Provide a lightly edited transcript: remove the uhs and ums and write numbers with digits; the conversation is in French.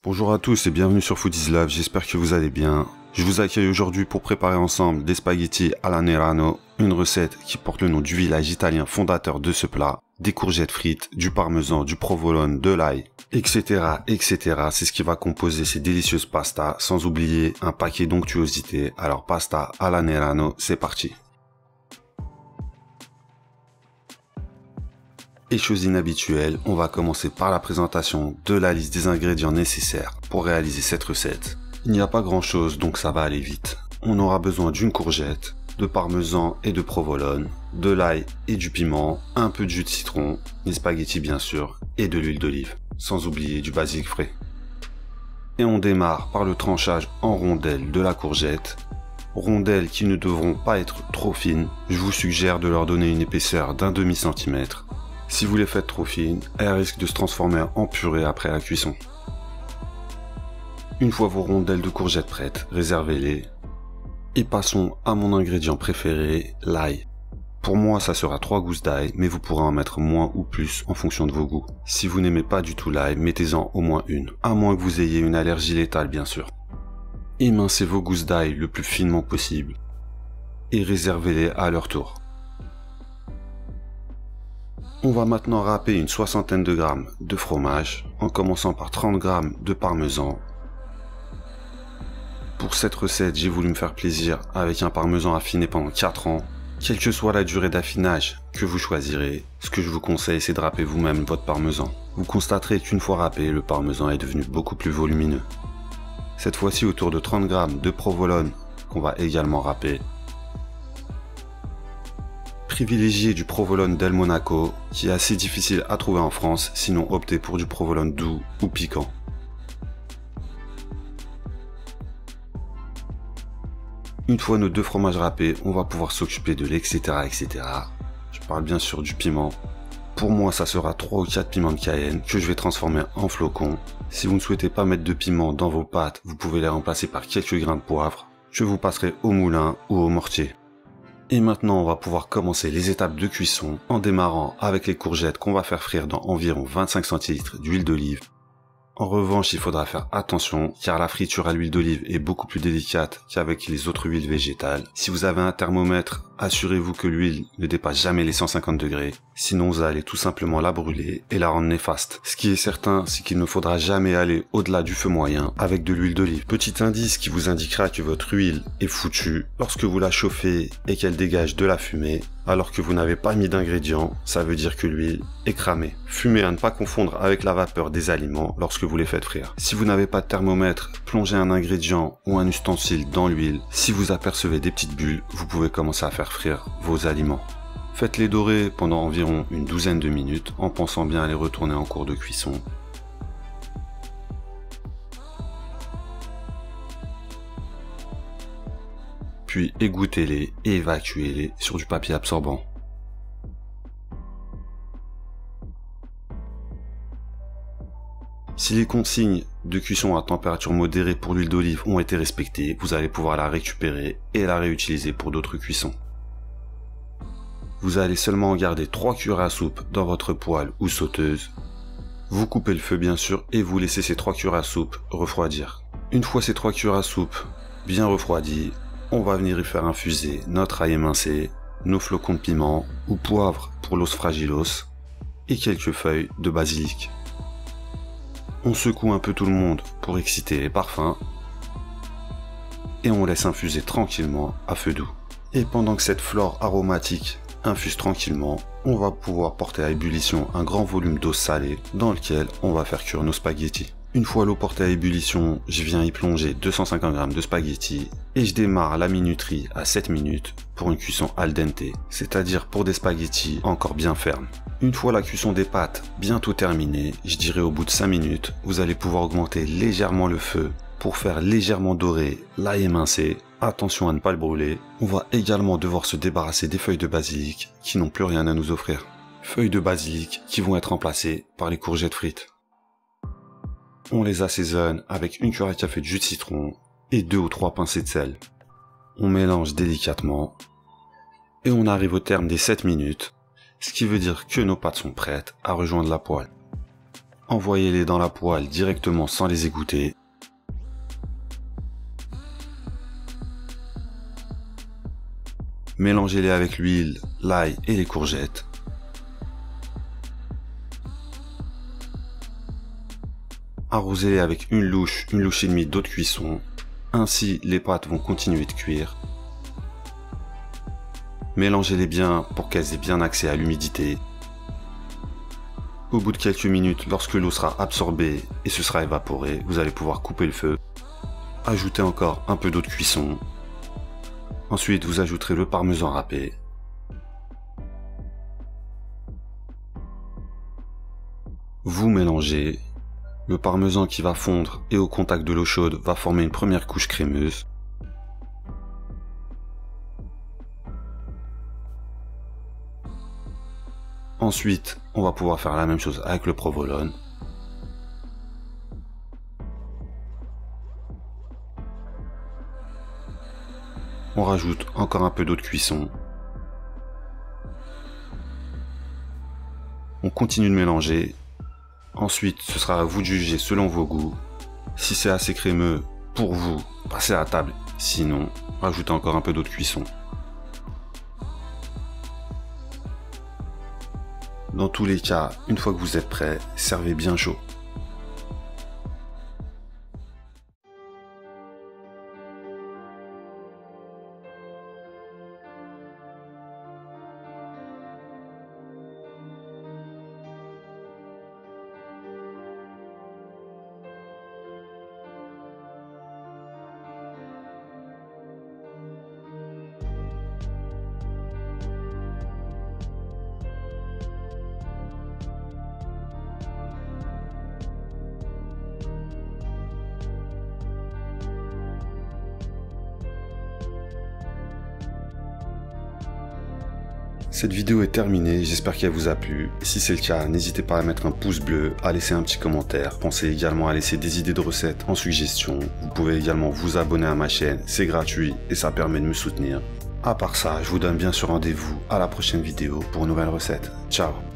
Bonjour à tous et bienvenue sur Food is Love, j'espère que vous allez bien. Je vous accueille aujourd'hui pour préparer ensemble des spaghettis alla Nerano, une recette qui porte le nom du village italien fondateur de ce plat, des courgettes frites, du parmesan, du provolone, de l'ail, etc. C'est ce qui va composer ces délicieuses pastas, sans oublier un paquet d'onctuosités. Alors pasta alla Nerano, c'est parti. Et chose inhabituelle, on va commencer par la présentation de la liste des ingrédients nécessaires pour réaliser cette recette. Il n'y a pas grand chose donc ça va aller vite. On aura besoin d'une courgette, de parmesan et de provolone, de l'ail et du piment, un peu de jus de citron, des spaghettis bien sûr, et de l'huile d'olive, sans oublier du basilic frais. Et on démarre par le tranchage en rondelles de la courgette. Rondelles qui ne devront pas être trop fines, je vous suggère de leur donner une épaisseur d'un demi-centimètre. Si vous les faites trop fines, elles risquent de se transformer en purée après la cuisson. Une fois vos rondelles de courgettes prêtes, réservez-les. Et passons à mon ingrédient préféré, l'ail. Pour moi, ça sera 3 gousses d'ail, mais vous pourrez en mettre moins ou plus en fonction de vos goûts. Si vous n'aimez pas du tout l'ail, mettez-en au moins une, à moins que vous ayez une allergie létale bien sûr. Émincez vos gousses d'ail le plus finement possible et réservez-les à leur tour. On va maintenant râper une soixantaine de grammes de fromage, en commençant par 30 grammes de parmesan. Pour cette recette, j'ai voulu me faire plaisir avec un parmesan affiné pendant 4 ans. Quelle que soit la durée d'affinage que vous choisirez, ce que je vous conseille c'est de râper vous-même votre parmesan. Vous constaterez qu'une fois râpé, le parmesan est devenu beaucoup plus volumineux. Cette fois-ci autour de 30 grammes de provolone qu'on va également râper. Privilégiez du provolone del Monaco, qui est assez difficile à trouver en France, sinon optez pour du provolone doux ou piquant. Une fois nos deux fromages râpés, on va pouvoir s'occuper de l'etc. Je parle bien sûr du piment. Pour moi, ça sera 3 ou 4 piments de Cayenne que je vais transformer en flocons. Si vous ne souhaitez pas mettre de piment dans vos pâtes, vous pouvez les remplacer par quelques grains de poivre. Je vous passerai au moulin ou au mortier. Et maintenant, on va pouvoir commencer les étapes de cuisson en démarrant avec les courgettes qu'on va faire frire dans environ 25 centilitres d'huile d'olive. En revanche, il faudra faire attention car la friture à l'huile d'olive est beaucoup plus délicate qu'avec les autres huiles végétales. Si vous avez un thermomètre, assurez-vous que l'huile ne dépasse jamais les 150 degrés. Sinon, vous allez tout simplement la brûler et la rendre néfaste. Ce qui est certain, c'est qu'il ne faudra jamais aller au-delà du feu moyen avec de l'huile d'olive. Petit indice qui vous indiquera que votre huile est foutue lorsque vous la chauffez et qu'elle dégage de la fumée. Alors que vous n'avez pas mis d'ingrédients, ça veut dire que l'huile est cramée. Fumée à ne pas confondre avec la vapeur des aliments lorsque vous les faites frire. Si vous n'avez pas de thermomètre, plongez un ingrédient ou un ustensile dans l'huile. Si vous apercevez des petites bulles, vous pouvez commencer à faire frire vos aliments. Faites-les dorer pendant environ une douzaine de minutes en pensant bien à les retourner en cours de cuisson. Puis égouttez-les et évacuez-les sur du papier absorbant. Si les consignes de cuisson à température modérée pour l'huile d'olive ont été respectées, vous allez pouvoir la récupérer et la réutiliser pour d'autres cuissons. Vous allez seulement garder 3 cuillères à soupe dans votre poêle ou sauteuse. Vous coupez le feu bien sûr et vous laissez ces 3 cuillères à soupe refroidir. Une fois ces 3 cuillères à soupe bien refroidies, on va venir y faire infuser notre ail émincé, nos flocons de piment ou poivre pour l'os fragilos et quelques feuilles de basilic. On secoue un peu tout le monde pour exciter les parfums et on laisse infuser tranquillement à feu doux. Et pendant que cette flore aromatique infuse tranquillement, on va pouvoir porter à ébullition un grand volume d'eau salée dans lequel on va faire cuire nos spaghettis. Une fois l'eau portée à ébullition, je viens y plonger 250 g de spaghettis et je démarre la minuterie à 7 minutes pour une cuisson al dente, c'est-à-dire pour des spaghettis encore bien fermes. Une fois la cuisson des pâtes bientôt terminée, je dirais au bout de 5 minutes, vous allez pouvoir augmenter légèrement le feu pour faire légèrement dorer l'ail émincé. Attention à ne pas le brûler. On va également devoir se débarrasser des feuilles de basilic qui n'ont plus rien à nous offrir. Feuilles de basilic qui vont être remplacées par les courgettes frites. On les assaisonne avec une cuillère à café de jus de citron et 2 ou 3 pincées de sel. On mélange délicatement et on arrive au terme des 7 minutes, ce qui veut dire que nos pâtes sont prêtes à rejoindre la poêle. Envoyez-les dans la poêle directement sans les égoutter. Mélangez-les avec l'huile, l'ail et les courgettes. Arrosez-les avec une louche et demie d'eau de cuisson. Ainsi, les pâtes vont continuer de cuire. Mélangez-les bien pour qu'elles aient bien accès à l'humidité. Au bout de quelques minutes, lorsque l'eau sera absorbée et se sera évaporée, vous allez pouvoir couper le feu. Ajoutez encore un peu d'eau de cuisson. Ensuite, vous ajouterez le parmesan râpé. Vous mélangez. Le parmesan qui va fondre et au contact de l'eau chaude va former une première couche crémeuse. Ensuite, on va pouvoir faire la même chose avec le provolone. On rajoute encore un peu d'eau de cuisson. On continue de mélanger. Ensuite, ce sera à vous de juger selon vos goûts. Si c'est assez crémeux pour vous, passez à table. Sinon, rajoutez encore un peu d'eau de cuisson. Dans tous les cas, une fois que vous êtes prêt, servez bien chaud. Cette vidéo est terminée, j'espère qu'elle vous a plu. Si c'est le cas, n'hésitez pas à mettre un pouce bleu, à laisser un petit commentaire. Pensez également à laisser des idées de recettes en suggestion. Vous pouvez également vous abonner à ma chaîne, c'est gratuit et ça permet de me soutenir. À part ça, je vous donne bien sûr rendez-vous à la prochaine vidéo pour une nouvelle recette. Ciao!